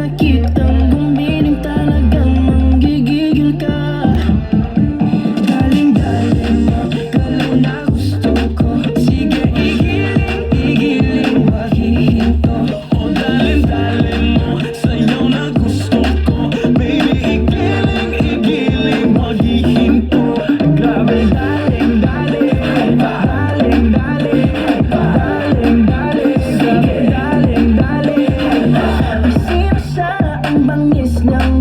nakitang gumiling talagang manggigigil ka. Daling-daling mo, galaw na gusto ko. Sige, igiling, wag hihinto. O dalim-dalim mo, sayaw na gusto ko. Baby, igiling, wag hihinto. Grabe, daling-daling, daling-daling, daling-daling. Sino siya ang bangis ng